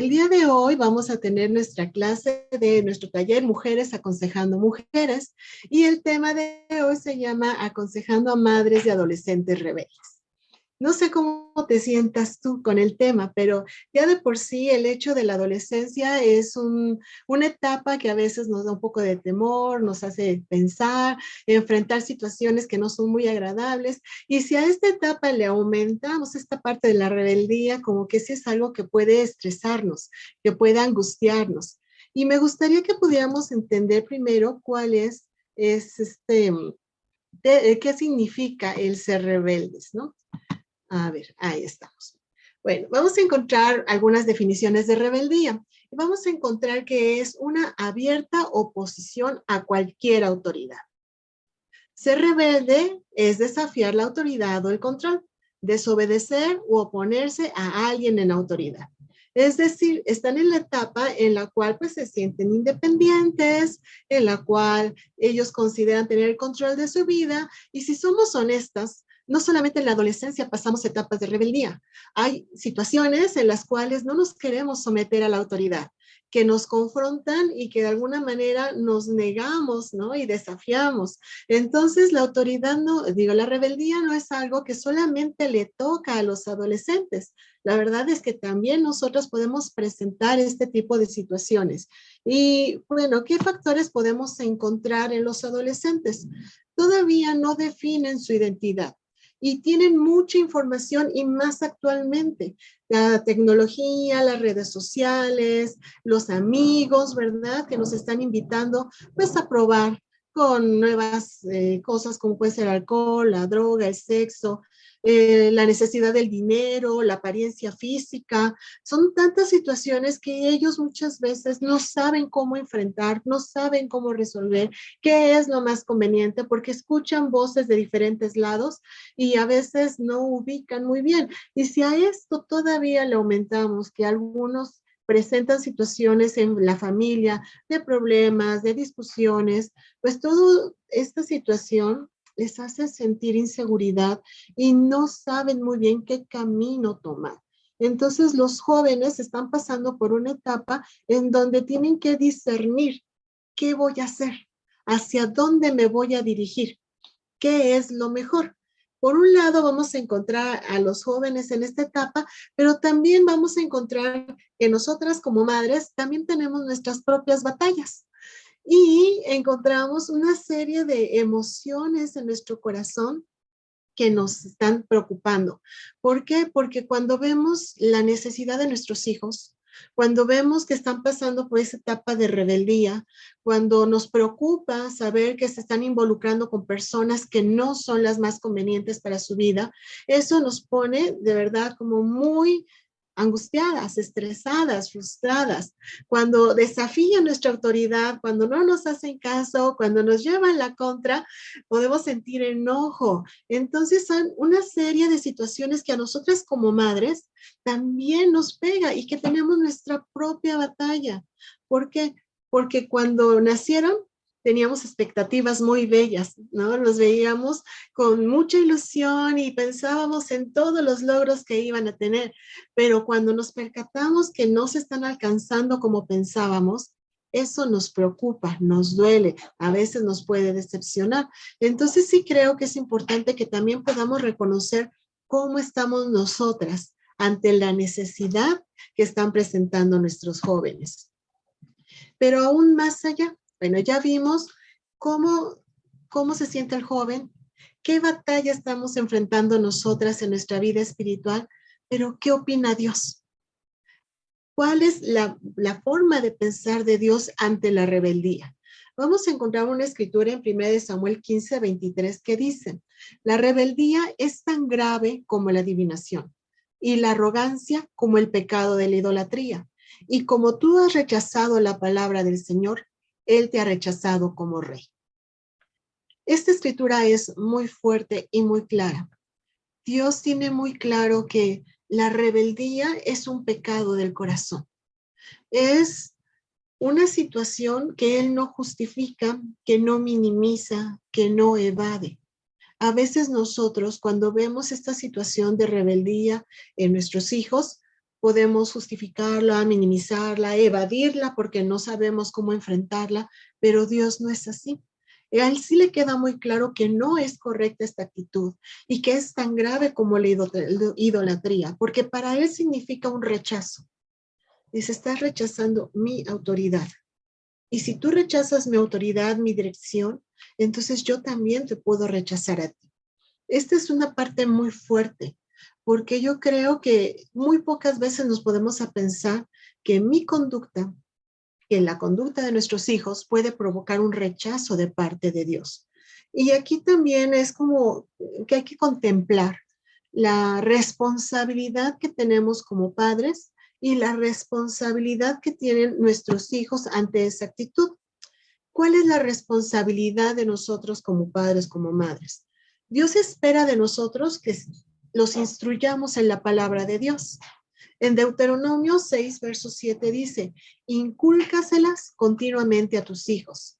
El día de hoy vamos a tener nuestra clase de nuestro taller Mujeres Aconsejando Mujeres y el tema de hoy se llama Aconsejando a Madres y Adolescentes Rebeldes. No sé cómo te sientas tú con el tema, pero ya de por sí el hecho de la adolescencia es una etapa que a veces nos da un poco de temor, nos hace pensar, enfrentar situaciones que no son muy agradables. Y si a esta etapa le aumentamos esta parte de la rebeldía, como que sí es algo que puede estresarnos, que puede angustiarnos. Y me gustaría que pudiéramos entender primero cuál qué significa el ser rebeldes, ¿no? A ver, ahí estamos. Bueno, vamos a encontrar algunas definiciones de rebeldía. Vamos a encontrar que es una abierta oposición a cualquier autoridad. Ser rebelde es desafiar la autoridad o el control, desobedecer u oponerse a alguien en autoridad. Es decir, están en la etapa en la cual pues se sienten independientes, en la cual ellos consideran tener el control de su vida y si somos honestas, no solamente en la adolescencia pasamos etapas de rebeldía. Hay situaciones en las cuales no nos queremos someter a la autoridad, que nos confrontan y que de alguna manera nos negamos, ¿no? Y desafiamos. Entonces, la autoridad la rebeldía no es algo que solamente le toca a los adolescentes. La verdad es que también nosotros podemos presentar este tipo de situaciones. Y bueno, ¿qué factores podemos encontrar en los adolescentes? Todavía no definen su identidad y tienen mucha información y más actualmente. La tecnología, las redes sociales, los amigos, ¿verdad? Que nos están invitando pues a probar con nuevas cosas como puede ser el alcohol, la droga, el sexo, la necesidad del dinero, la apariencia física. Son tantas situaciones que ellos muchas veces no saben cómo enfrentar, no saben cómo resolver, qué es lo más conveniente, porque escuchan voces de diferentes lados y a veces no ubican muy bien. Y si a esto todavía le aumentamos que algunos presentan situaciones en la familia de problemas, de discusiones, pues toda esta situación les hace sentir inseguridad y no saben muy bien qué camino tomar. Entonces los jóvenes están pasando por una etapa en donde tienen que discernir qué voy a hacer, hacia dónde me voy a dirigir, qué es lo mejor. Por un lado vamos a encontrar a los jóvenes en esta etapa, pero también vamos a encontrar que nosotras como madres también tenemos nuestras propias batallas y encontramos una serie de emociones en nuestro corazón que nos están preocupando. ¿Por qué? Porque cuando vemos la necesidad de nuestros hijos, cuando vemos que están pasando por esa etapa de rebeldía, cuando nos preocupa saber que se están involucrando con personas que no son las más convenientes para su vida, eso nos pone de verdad como muy angustiadas, estresadas, frustradas, cuando desafían nuestra autoridad, cuando no nos hacen caso, cuando nos llevan la contra, podemos sentir enojo. Entonces son una serie de situaciones que a nosotras como madres también nos pega y que tenemos nuestra propia batalla. ¿Por qué? Porque cuando nacieron teníamos expectativas muy bellas, ¿no? Los veíamos con mucha ilusión y pensábamos en todos los logros que iban a tener, pero cuando nos percatamos que no se están alcanzando como pensábamos, eso nos preocupa, nos duele, a veces nos puede decepcionar. Entonces sí creo que es importante que también podamos reconocer cómo estamos nosotras ante la necesidad que están presentando nuestros jóvenes. Pero aún más allá, bueno, ya vimos cómo se siente el joven, qué batalla estamos enfrentando nosotras en nuestra vida espiritual, pero ¿qué opina Dios? ¿Cuál es la forma de pensar de Dios ante la rebeldía? Vamos a encontrar una escritura en 1 Samuel 15:23 que dice, la rebeldía es tan grave como la adivinación y la arrogancia como el pecado de la idolatría. Y como tú has rechazado la palabra del Señor, Él te ha rechazado como rey. Esta escritura es muy fuerte y muy clara. Dios tiene muy claro que la rebeldía es un pecado del corazón. Es una situación que Él no justifica, que no minimiza, que no evade. A veces nosotros, cuando vemos esta situación de rebeldía en nuestros hijos, podemos justificarla, minimizarla, evadirla porque no sabemos cómo enfrentarla, pero Dios no es así. A él sí le queda muy claro que no es correcta esta actitud y que es tan grave como la idolatría, porque para él significa un rechazo. Dice, estás rechazando mi autoridad. Y si tú rechazas mi autoridad, mi dirección, entonces yo también te puedo rechazar a ti. Esta es una parte muy fuerte, porque yo creo que muy pocas veces nos podemos a pensar que mi conducta, que la conducta de nuestros hijos puede provocar un rechazo de parte de Dios. Y aquí también es como que hay que contemplar la responsabilidad que tenemos como padres y la responsabilidad que tienen nuestros hijos ante esa actitud. ¿Cuál es la responsabilidad de nosotros como padres, como madres? Dios espera de nosotros que los instruyamos en la palabra de Dios. En Deuteronomio 6, verso 7 dice, incúlcaselas continuamente a tus hijos.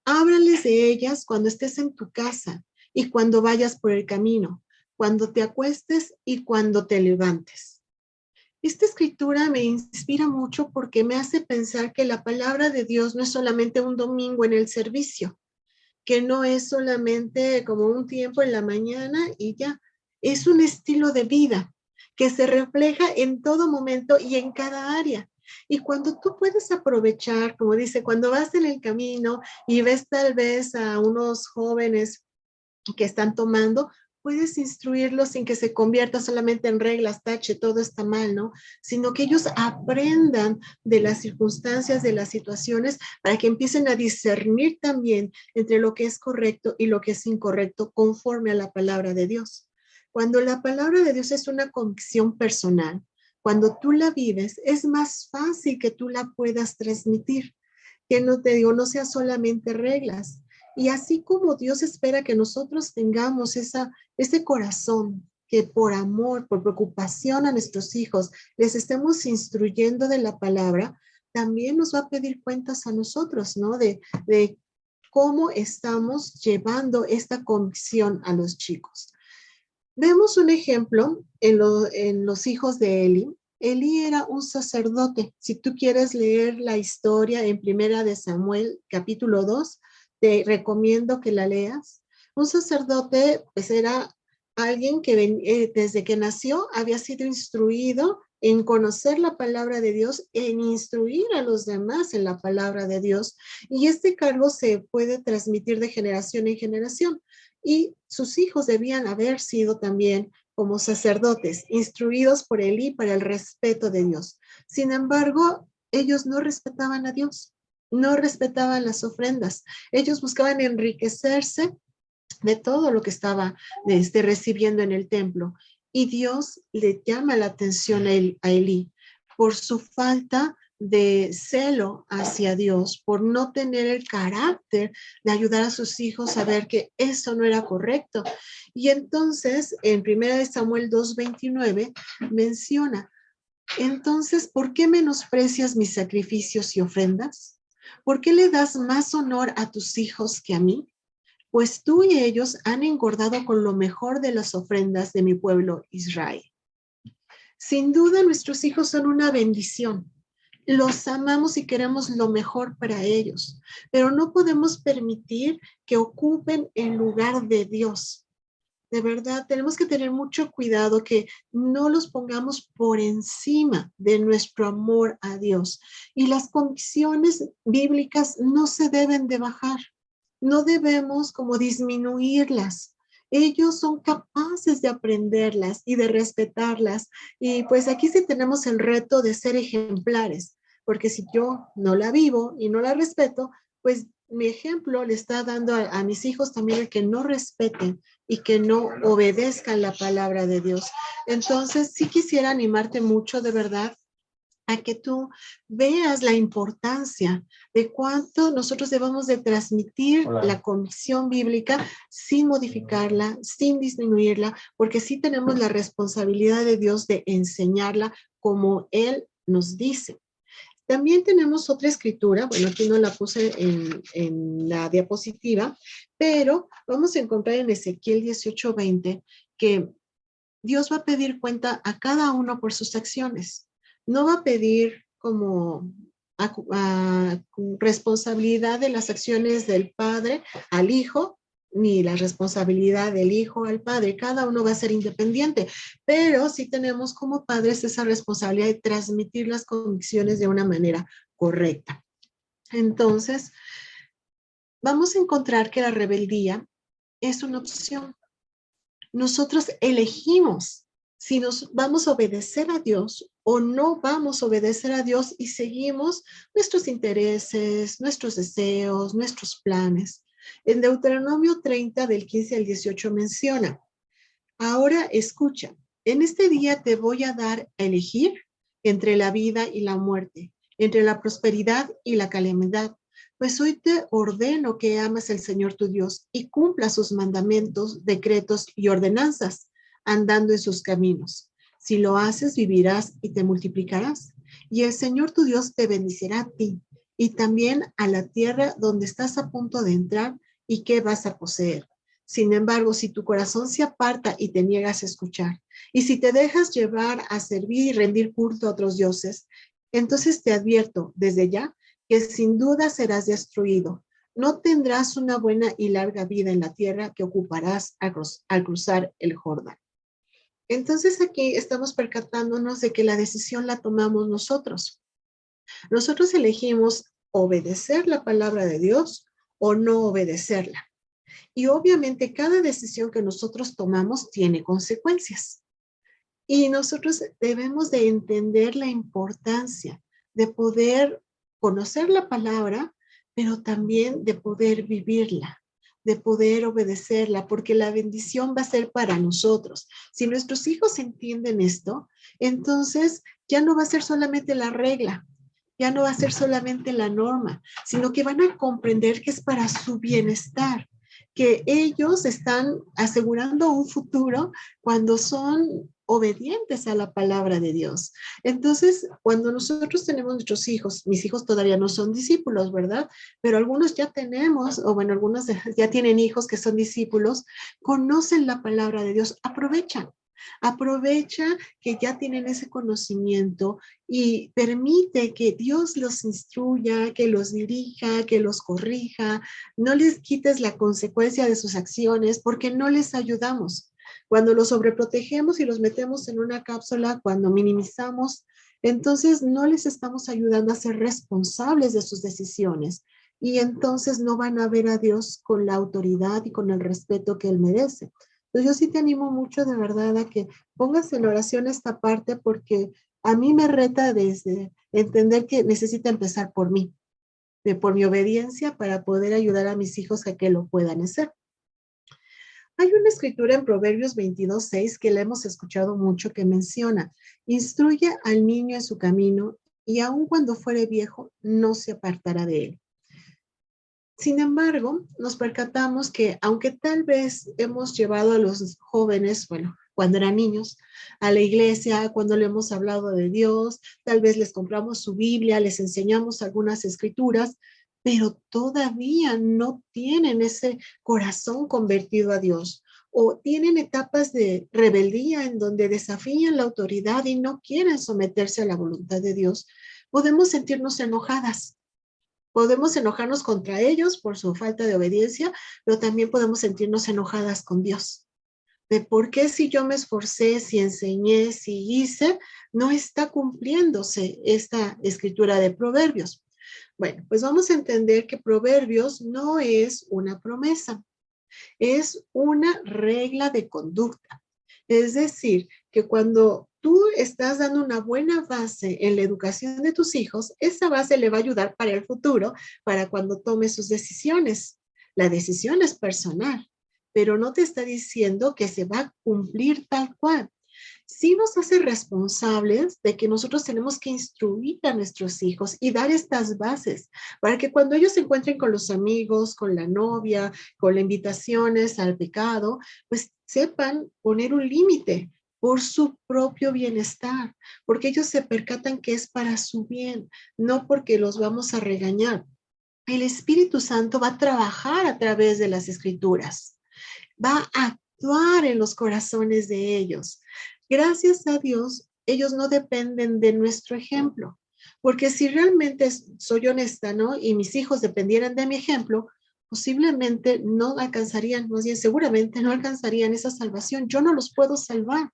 Háblales de ellas cuando estés en tu casa y cuando vayas por el camino, cuando te acuestes y cuando te levantes. Esta escritura me inspira mucho porque me hace pensar que la palabra de Dios no es solamente un domingo en el servicio, que no es solamente como un tiempo en la mañana y ya, es un estilo de vida que se refleja en todo momento y en cada área. Y cuando tú puedes aprovechar, como dice, cuando vas en el camino y ves tal vez a unos jóvenes que están tomando, puedes instruirlos sin que se convierta solamente en reglas, tache, todo está mal, ¿no? Sino que ellos aprendan de las circunstancias, de las situaciones, para que empiecen a discernir también entre lo que es correcto y lo que es incorrecto conforme a la palabra de Dios. Cuando la palabra de Dios es una convicción personal, cuando tú la vives, es más fácil que tú la puedas transmitir. Que no te digo, no sea solamente reglas, y así como Dios espera que nosotros tengamos ese corazón, que por amor, por preocupación a nuestros hijos, les estemos instruyendo de la palabra, también nos va a pedir cuentas a nosotros, ¿no? De cómo estamos llevando esta convicción a los chicos. Vemos un ejemplo en los hijos de Eli. Eli era un sacerdote. Si tú quieres leer la historia en Primera de Samuel, capítulo 2, te recomiendo que la leas. Un sacerdote, pues era alguien que desde que nació había sido instruido en conocer la palabra de Dios, en instruir a los demás en la palabra de Dios. Y este cargo se puede transmitir de generación en generación. Y sus hijos debían haber sido también como sacerdotes, instruidos por Elí para el respeto de Dios. Sin embargo, ellos no respetaban a Dios, no respetaban las ofrendas. Ellos buscaban enriquecerse de todo lo que estaba recibiendo en el templo. Y Dios le llama la atención a Elí por su falta de celo hacia Dios, por no tener el carácter de ayudar a sus hijos a ver que eso no era correcto. Y entonces, en 1 Samuel 2:29, menciona, entonces, ¿por qué menosprecias mis sacrificios y ofrendas? ¿Por qué le das más honor a tus hijos que a mí? Pues tú y ellos han engordado con lo mejor de las ofrendas de mi pueblo Israel. Sin duda, nuestros hijos son una bendición. Los amamos y queremos lo mejor para ellos, pero no podemos permitir que ocupen el lugar de Dios. De verdad, tenemos que tener mucho cuidado que no los pongamos por encima de nuestro amor a Dios. Y las convicciones bíblicas no se deben de bajar. No debemos como disminuirlas. Ellos son capaces de aprenderlas y de respetarlas. Y pues aquí sí tenemos el reto de ser ejemplares, porque si yo no la vivo y no la respeto, pues mi ejemplo le está dando a mis hijos también el que no respeten y que no obedezcan la palabra de Dios. Entonces, sí quisiera animarte mucho, de verdad, a que tú veas la importancia de cuánto nosotros debemos de transmitir la convicción bíblica sin modificarla, sin disminuirla, porque sí tenemos la responsabilidad de Dios de enseñarla como Él nos dice. También tenemos otra escritura, bueno, aquí no la puse en la diapositiva, pero vamos a encontrar en Ezequiel 18:20 que Dios va a pedir cuenta a cada uno por sus acciones. no va a pedir como responsabilidad de las acciones del padre al hijo, ni la responsabilidad del hijo al padre. Cada uno va a ser independiente, pero sí tenemos como padres esa responsabilidad de transmitir las convicciones de una manera correcta. Entonces, vamos a encontrar que la rebeldía es una opción. Nosotros elegimos si nos vamos a obedecer a Dios o no vamos a obedecer a Dios y seguimos nuestros intereses, nuestros deseos, nuestros planes. En Deuteronomio 30, del 15 al 18 menciona: ahora escucha, en este día te voy a dar a elegir entre la vida y la muerte, entre la prosperidad y la calamidad. Pues hoy te ordeno que ames al Señor tu Dios y cumpla sus mandamientos, decretos y ordenanzas, andando en sus caminos. Si lo haces, vivirás y te multiplicarás. Y el Señor tu Dios te bendecirá a ti y también a la tierra donde estás a punto de entrar y que vas a poseer. Sin embargo, si tu corazón se aparta y te niegas a escuchar, y si te dejas llevar a servir y rendir culto a otros dioses, entonces te advierto desde ya que sin duda serás destruido. No tendrás una buena y larga vida en la tierra que ocuparás al cruzar el Jordán. Entonces aquí estamos percatándonos de que la decisión la tomamos nosotros. Nosotros elegimos obedecer la palabra de Dios o no obedecerla. Y obviamente cada decisión que nosotros tomamos tiene consecuencias. Y nosotros debemos de entender la importancia de poder conocer la palabra, pero también de poder vivirla, de poder obedecerla, porque la bendición va a ser para nosotros. Si nuestros hijos entienden esto, entonces ya no va a ser solamente la regla, ya no va a ser solamente la norma, sino que van a comprender que es para su bienestar, que ellos están asegurando un futuro cuando son obedientes a la palabra de Dios. Entonces, cuando nosotros tenemos nuestros hijos, mis hijos todavía no son discípulos, ¿verdad? Pero algunos ya tenemos, o bueno, algunos ya tienen hijos que son discípulos, conocen la palabra de Dios, aprovechan. Aprovecha que ya tienen ese conocimiento y permite que Dios los instruya, que los dirija, que los corrija. No les quites la consecuencia de sus acciones porque no les ayudamos. Cuando los sobreprotegemos y los metemos en una cápsula, cuando minimizamos, entonces no les estamos ayudando a ser responsables de sus decisiones y entonces no van a ver a Dios con la autoridad y con el respeto que Él merece. Entonces yo sí te animo mucho de verdad a que pongas en oración esta parte porque a mí me reta desde entender que necesita empezar por mí, por mi obediencia para poder ayudar a mis hijos a que lo puedan hacer. Hay una escritura en Proverbios 22:6 que la hemos escuchado mucho que menciona: instruye al niño en su camino y aun cuando fuere viejo no se apartará de él. Sin embargo, nos percatamos que aunque tal vez hemos llevado a los jóvenes, bueno, cuando eran niños, a la iglesia, cuando le hemos hablado de Dios, tal vez les compramos su Biblia, les enseñamos algunas escrituras, pero todavía no tienen ese corazón convertido a Dios o tienen etapas de rebeldía en donde desafían la autoridad y no quieren someterse a la voluntad de Dios. Podemos sentirnos enojadas. Podemos enojarnos contra ellos por su falta de obediencia, pero también podemos sentirnos enojadas con Dios. De por qué si yo me esforcé, si enseñé, si hice, no está cumpliéndose esta escritura de Proverbios. Bueno, pues vamos a entender que Proverbios no es una promesa, es una regla de conducta. Es decir, que cuando tú estás dando una buena base en la educación de tus hijos, esa base le va a ayudar para el futuro, para cuando tome sus decisiones. La decisión es personal, pero no te está diciendo que se va a cumplir tal cual. Sí nos hace responsables de que nosotros tenemos que instruir a nuestros hijos y dar estas bases para que cuando ellos se encuentren con los amigos, con la novia, con las invitaciones al pecado, pues sepan poner un límite por su propio bienestar, porque ellos se percatan que es para su bien, no porque los vamos a regañar. El Espíritu Santo va a trabajar a través de las Escrituras, va a actuar en los corazones de ellos. Gracias a Dios, ellos no dependen de nuestro ejemplo. Porque si realmente soy honesta, ¿no? Y mis hijos dependieran de mi ejemplo, posiblemente no alcanzarían, más bien seguramente no alcanzarían esa salvación. Yo no los puedo salvar.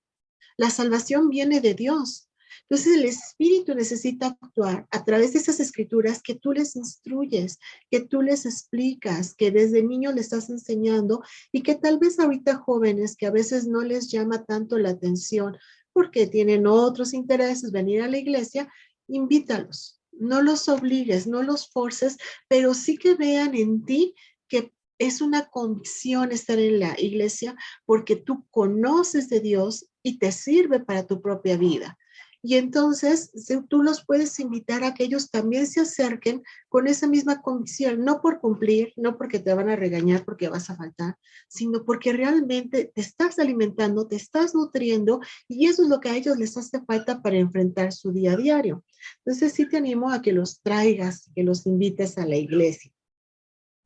La salvación viene de Dios. Entonces el Espíritu necesita actuar a través de esas escrituras que tú les instruyes, que tú les explicas, que desde niño les estás enseñando y que tal vez ahorita jóvenes que a veces no les llama tanto la atención porque tienen otros intereses, venir a la iglesia, invítalos. No los obligues, no los forces, pero sí que vean en ti que es una convicción estar en la iglesia porque tú conoces de Dios y te sirve para tu propia vida. Y entonces tú los puedes invitar a que ellos también se acerquen con esa misma convicción, no por cumplir, no porque te van a regañar porque vas a faltar, sino porque realmente te estás alimentando, te estás nutriendo y eso es lo que a ellos les hace falta para enfrentar su día a diario. Entonces sí te animo a que los traigas, que los invites a la iglesia.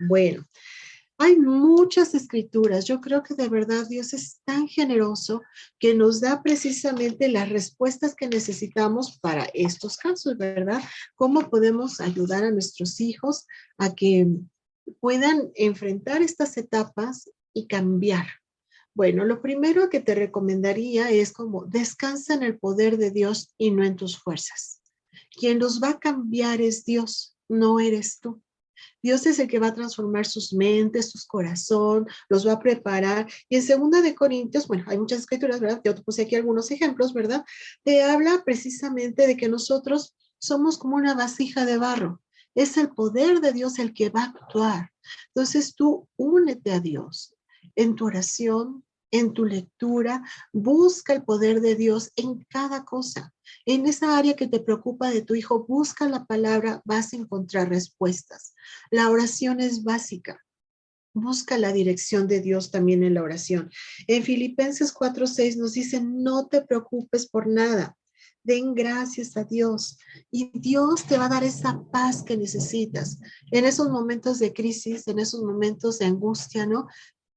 Bueno, hay muchas escrituras. Yo creo que de verdad Dios es tan generoso que nos da precisamente las respuestas que necesitamos para estos casos, ¿verdad? ¿Cómo podemos ayudar a nuestros hijos a que puedan enfrentar estas etapas y cambiar? Bueno, lo primero que te recomendaría es como descansa en el poder de Dios y no en tus fuerzas. Quien los va a cambiar es Dios, no eres tú. Dios es el que va a transformar sus mentes, sus corazón, los va a preparar. Y en 2 Corintios, bueno, hay muchas escrituras, ¿verdad? Yo te puse aquí algunos ejemplos, ¿verdad? Te habla precisamente de que nosotros somos como una vasija de barro. Es el poder de Dios el que va a actuar. Entonces tú únete a Dios en tu oración, en tu lectura, busca el poder de Dios en cada cosa. En esa área que te preocupa de tu hijo, busca la palabra, vas a encontrar respuestas. La oración es básica. Busca la dirección de Dios también en la oración. En Filipenses 4:6 nos dice, no te preocupes por nada. Den gracias a Dios y Dios te va a dar esa paz que necesitas. En esos momentos de crisis, en esos momentos de angustia, ¿no?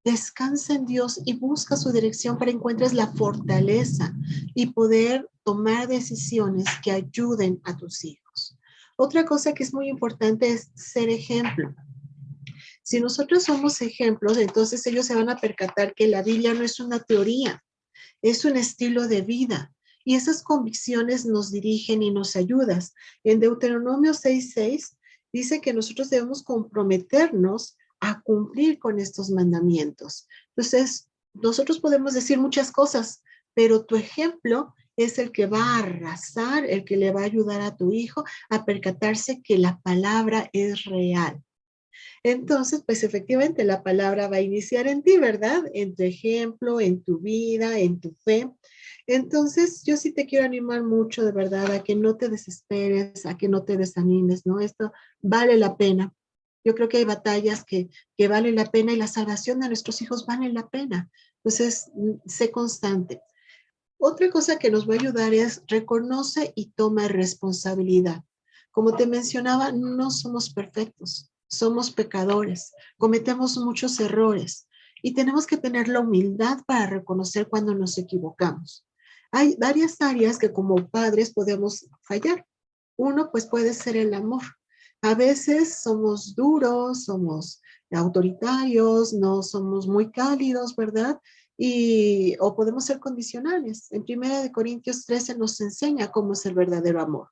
Descansa en Dios y busca su dirección para que encuentres la fortaleza y poder tomar decisiones que ayuden a tus hijos. Otra cosa que es muy importante es ser ejemplo. Si nosotros somos ejemplos, entonces ellos se van a percatar que la Biblia no es una teoría, es un estilo de vida. Y esas convicciones nos dirigen y nos ayudan. En Deuteronomio 6:6 dice que nosotros debemos comprometernos a cumplir con estos mandamientos. Entonces, nosotros podemos decir muchas cosas, pero tu ejemplo es el que va a arrasar, el que le va a ayudar a tu hijo a percatarse que la palabra es real. Entonces, pues efectivamente la palabra va a iniciar en ti, ¿verdad? En tu ejemplo, en tu vida, en tu fe. Entonces, yo sí te quiero animar mucho, de verdad, a que no te desesperes, a que no te desanimes, ¿no? Esto vale la pena. Yo creo que hay batallas que valen la pena y la salvación de nuestros hijos vale la pena. Entonces, sé constante. Otra cosa que nos va a ayudar es reconoce y toma responsabilidad. Como te mencionaba, no somos perfectos, somos pecadores, cometemos muchos errores y tenemos que tener la humildad para reconocer cuando nos equivocamos. Hay varias áreas que como padres podemos fallar. Uno, pues puede ser el amor. A veces somos duros, somos autoritarios, no somos muy cálidos, ¿verdad? O podemos ser condicionales. En 1 Corintios 13 nos enseña cómo es el verdadero amor.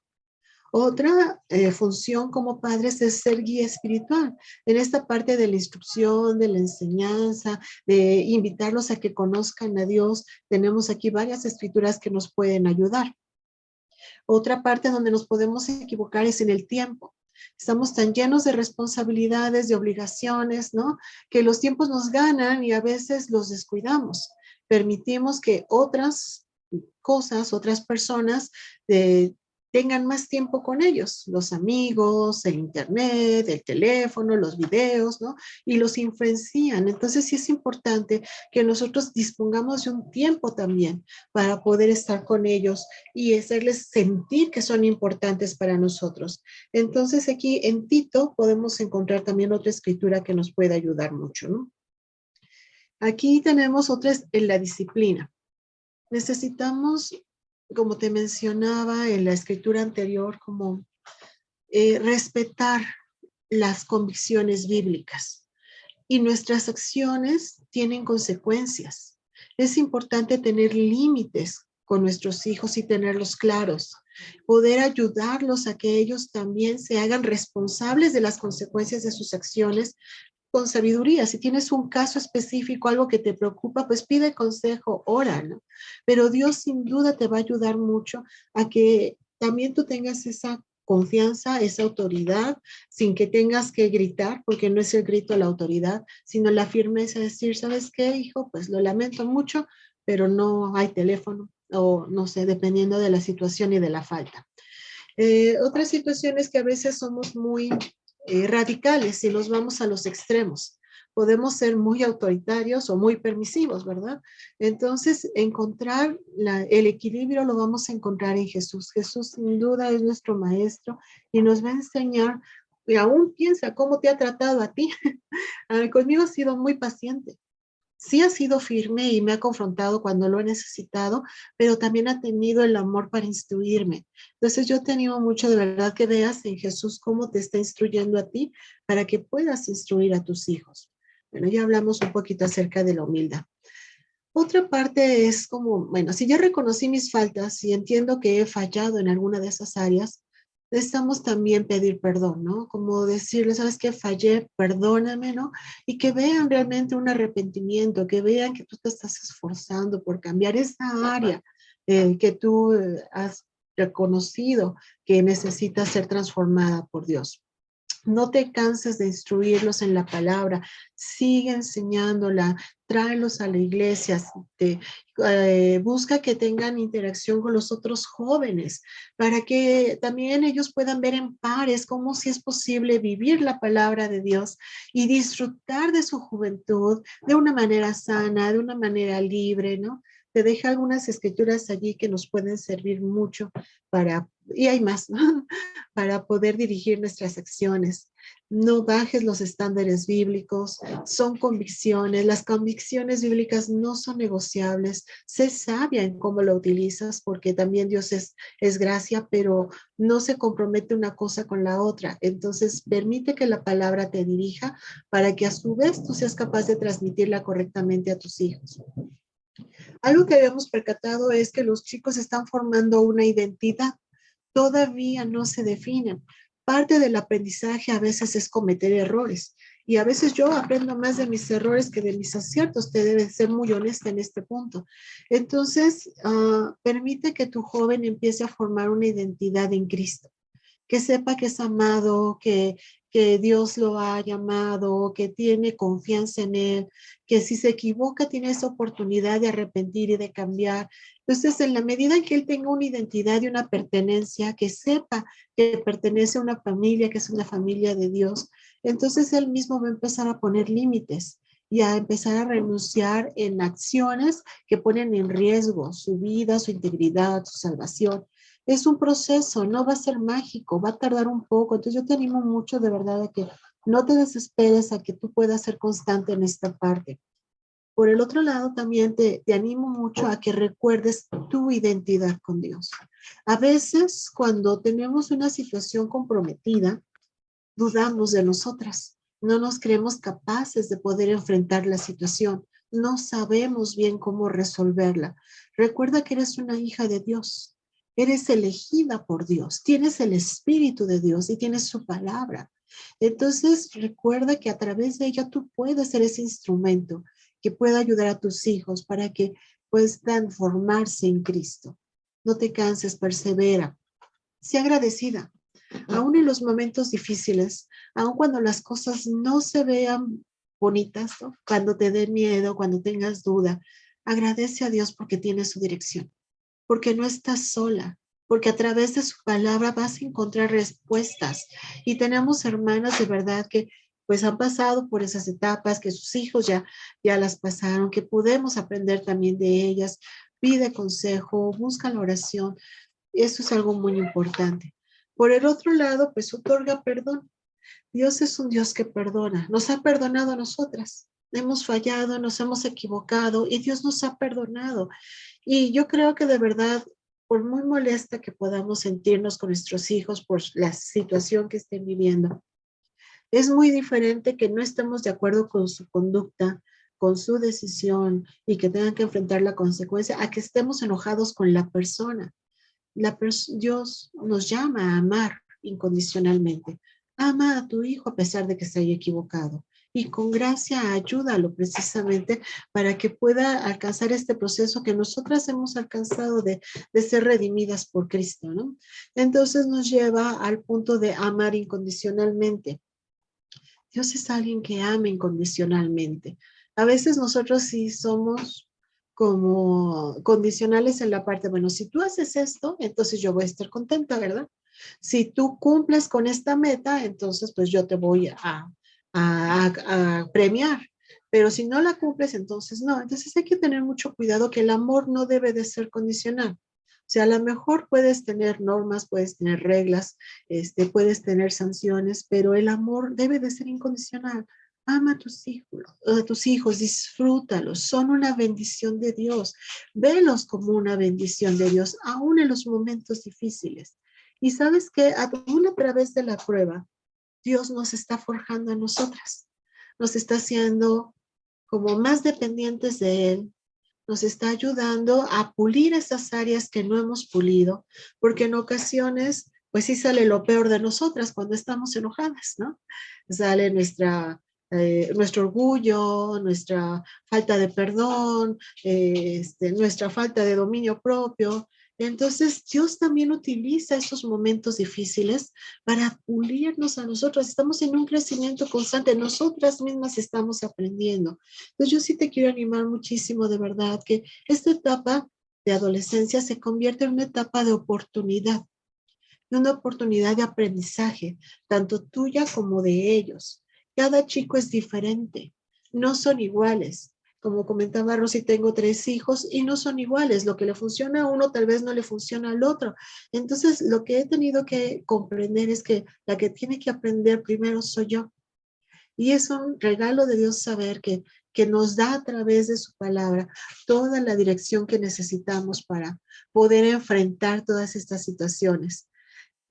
Otra función como padres es ser guía espiritual. En esta parte de la instrucción, de la enseñanza, de invitarlos a que conozcan a Dios, tenemos aquí varias escrituras que nos pueden ayudar. Otra parte donde nos podemos equivocar es en el tiempo. Estamos tan llenos de responsabilidades, de obligaciones, ¿no? Que los tiempos nos ganan y a veces los descuidamos. Permitimos que otras cosas, otras personas tengan más tiempo con ellos, los amigos, el internet, el teléfono, los videos, ¿no? Y los influencian. Entonces sí es importante que nosotros dispongamos de un tiempo también para poder estar con ellos y hacerles sentir que son importantes para nosotros. Entonces aquí en Tito podemos encontrar también otra escritura que nos puede ayudar mucho, ¿no? Aquí tenemos otra en la disciplina. Necesitamos como te mencionaba en la escritura anterior, como respetar las convicciones bíblicas. Y nuestras acciones tienen consecuencias. Es importante tener límites con nuestros hijos y tenerlos claros. Poder ayudarlos a que ellos también se hagan responsables de las consecuencias de sus acciones con sabiduría. Si tienes un caso específico, algo que te preocupa, pues pide consejo, ora, ¿no? Pero Dios sin duda te va a ayudar mucho a que también tú tengas esa confianza, esa autoridad, sin que tengas que gritar, porque no es el grito de la autoridad, sino la firmeza de decir, ¿sabes qué, hijo? Pues lo lamento mucho, pero no hay teléfono, o no sé, dependiendo de la situación y de la falta. Otras situaciones que a veces somos muy radicales y nos vamos a los extremos. Podemos ser muy autoritarios o muy permisivos, ¿verdad? Entonces, encontrar el equilibrio lo vamos a encontrar en Jesús. Jesús sin duda es nuestro maestro y nos va a enseñar, y aún piensa cómo te ha tratado a ti. Conmigo ha sido muy paciente. Sí ha sido firme y me ha confrontado cuando lo he necesitado, pero también ha tenido el amor para instruirme. Entonces yo te animo mucho de verdad que veas en Jesús cómo te está instruyendo a ti para que puedas instruir a tus hijos. Bueno, ya hablamos un poquito acerca de la humildad. Otra parte es como, bueno, si ya reconocí mis faltas y entiendo que he fallado en alguna de esas áreas, necesitamos también pedir perdón, ¿no? Como decirle, ¿sabes qué? Fallé, perdóname, ¿no? Y que vean realmente un arrepentimiento, que vean que tú te estás esforzando por cambiar esa área que tú has reconocido que necesita ser transformada por Dios. No te canses de instruirlos en la palabra, sigue enseñándola, tráelos a la iglesia, busca que tengan interacción con los otros jóvenes para que también ellos puedan ver en pares cómo si es posible vivir la palabra de Dios y disfrutar de su juventud de una manera sana, de una manera libre, ¿no? Te deja algunas escrituras allí que nos pueden servir mucho para, y hay más, ¿no? Para poder dirigir nuestras acciones. No bajes los estándares bíblicos, son convicciones. Las convicciones bíblicas no son negociables. Sé sabia en cómo lo utilizas, porque también Dios es gracia, pero no se compromete una cosa con la otra. Entonces, permite que la palabra te dirija para que a su vez tú seas capaz de transmitirla correctamente a tus hijos. Algo que habíamos percatado es que los chicos están formando una identidad, todavía no se definen. Parte del aprendizaje a veces es cometer errores y a veces yo aprendo más de mis errores que de mis aciertos. Te debes ser muy honesta en este punto. Entonces, permite que tu joven empiece a formar una identidad en Cristo, que sepa que es amado, que Dios lo ha llamado, que tiene confianza en Él, que si se equivoca tiene esa oportunidad de arrepentir y de cambiar. Entonces, en la medida en que Él tenga una identidad y una pertenencia, que sepa que pertenece a una familia, que es una familia de Dios, entonces Él mismo va a empezar a poner límites y a empezar a renunciar en acciones que ponen en riesgo su vida, su integridad, su salvación. Es un proceso, no va a ser mágico, va a tardar un poco. Entonces yo te animo mucho de verdad a que no te desesperes, a que tú puedas ser constante en esta parte. Por el otro lado, también te animo mucho a que recuerdes tu identidad con Dios. A veces, cuando tenemos una situación comprometida, dudamos de nosotras. No nos creemos capaces de poder enfrentar la situación. No sabemos bien cómo resolverla. Recuerda que eres una hija de Dios. Eres elegida por Dios. Tienes el Espíritu de Dios y tienes su palabra. Entonces, recuerda que a través de ella tú puedes ser ese instrumento que pueda ayudar a tus hijos para que puedan formarse en Cristo. No te canses, persevera. Sé agradecida aún en los momentos difíciles, aún cuando las cosas no se vean bonitas, ¿no? Cuando te dé miedo, cuando tengas duda, agradece a Dios porque tiene su dirección, porque no estás sola, porque a través de su palabra vas a encontrar respuestas. Y tenemos hermanas de verdad que pues han pasado por esas etapas, que sus hijos ya las pasaron, que podemos aprender también de ellas. Pide consejo, busca la oración. Eso es algo muy importante. Por el otro lado, pues otorga perdón. Dios es un Dios que perdona. Nos ha perdonado a nosotras. Hemos fallado, nos hemos equivocado y Dios nos ha perdonado. Y yo creo que de verdad por muy molesta que podamos sentirnos con nuestros hijos por la situación que estén viviendo, es muy diferente que no estemos de acuerdo con su conducta, con su decisión y que tengan que enfrentar la consecuencia, a que estemos enojados con la persona. Dios nos llama a amar incondicionalmente. Ama a tu hijo a pesar de que se haya equivocado. Y con gracia ayúdalo precisamente para que pueda alcanzar este proceso que nosotras hemos alcanzado de ser redimidas por Cristo, ¿no? Entonces nos lleva al punto de amar incondicionalmente. Dios es alguien que ama incondicionalmente. A veces nosotros sí somos como condicionales en la parte, bueno, si tú haces esto, entonces yo voy a estar contenta, ¿verdad? Si tú cumples con esta meta, entonces pues yo te voy a premiar. Pero si no la cumples, entonces no. Entonces hay que tener mucho cuidado que el amor no debe de ser condicional. O sea, a lo mejor puedes tener normas, puedes tener reglas, puedes tener sanciones, pero el amor debe de ser incondicional. Ama a tus hijos, disfrútalos, son una bendición de Dios. Velos como una bendición de Dios, aún en los momentos difíciles. Y sabes que aún a través de la prueba, Dios nos está forjando a nosotras, nos está haciendo como más dependientes de Él, nos está ayudando a pulir esas áreas que no hemos pulido, porque en ocasiones, pues sí sale lo peor de nosotras cuando estamos enojadas, ¿no? Sale nuestro orgullo, nuestra falta de perdón, nuestra falta de dominio propio. Entonces, Dios también utiliza esos momentos difíciles para pulirnos a nosotros. Estamos en un crecimiento constante, nosotras mismas estamos aprendiendo. Entonces yo sí te quiero animar muchísimo, de verdad, que esta etapa de adolescencia se convierte en una etapa de oportunidad de aprendizaje, tanto tuya como de ellos. Cada chico es diferente, no son iguales. Como comentaba Rosy, tengo 3 hijos y no son iguales. Lo que le funciona a uno tal vez no le funciona al otro. Entonces, lo que he tenido que comprender es que la que tiene que aprender primero soy yo. Y es un regalo de Dios saber que nos da a través de su palabra toda la dirección que necesitamos para poder enfrentar todas estas situaciones.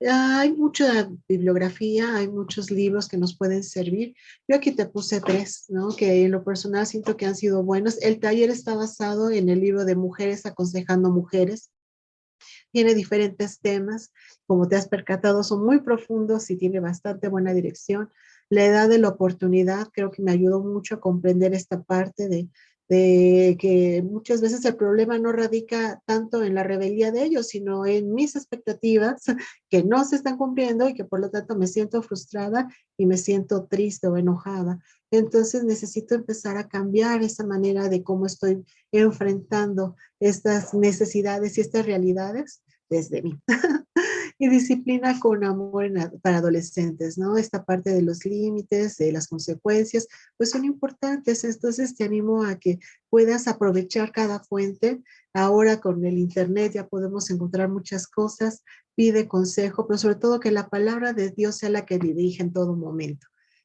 Hay mucha bibliografía, hay muchos libros que nos pueden servir. Yo aquí te puse 3, ¿no? Que en lo personal siento que han sido buenos. El taller está basado en el libro de Mujeres aconsejando mujeres. Tiene diferentes temas, como te has percatado, son muy profundos y tiene bastante buena dirección. La edad de la oportunidad creo que me ayudó mucho a comprender esta parte de que muchas veces el problema no radica tanto en la rebeldía de ellos, sino en mis expectativas que no se están cumpliendo y que por lo tanto me siento frustrada y me siento triste o enojada. Entonces necesito empezar a cambiar esa manera de cómo estoy enfrentando estas necesidades y estas realidades desde mí. Y disciplina con amor para adolescentes, ¿no? Esta parte de los límites, de las consecuencias, pues son importantes. Entonces te animo a que puedas aprovechar cada fuente. Ahora con el internet ya podemos encontrar muchas cosas. Pide consejo, pero sobre todo que la palabra de Dios sea la que dirige en todo momento.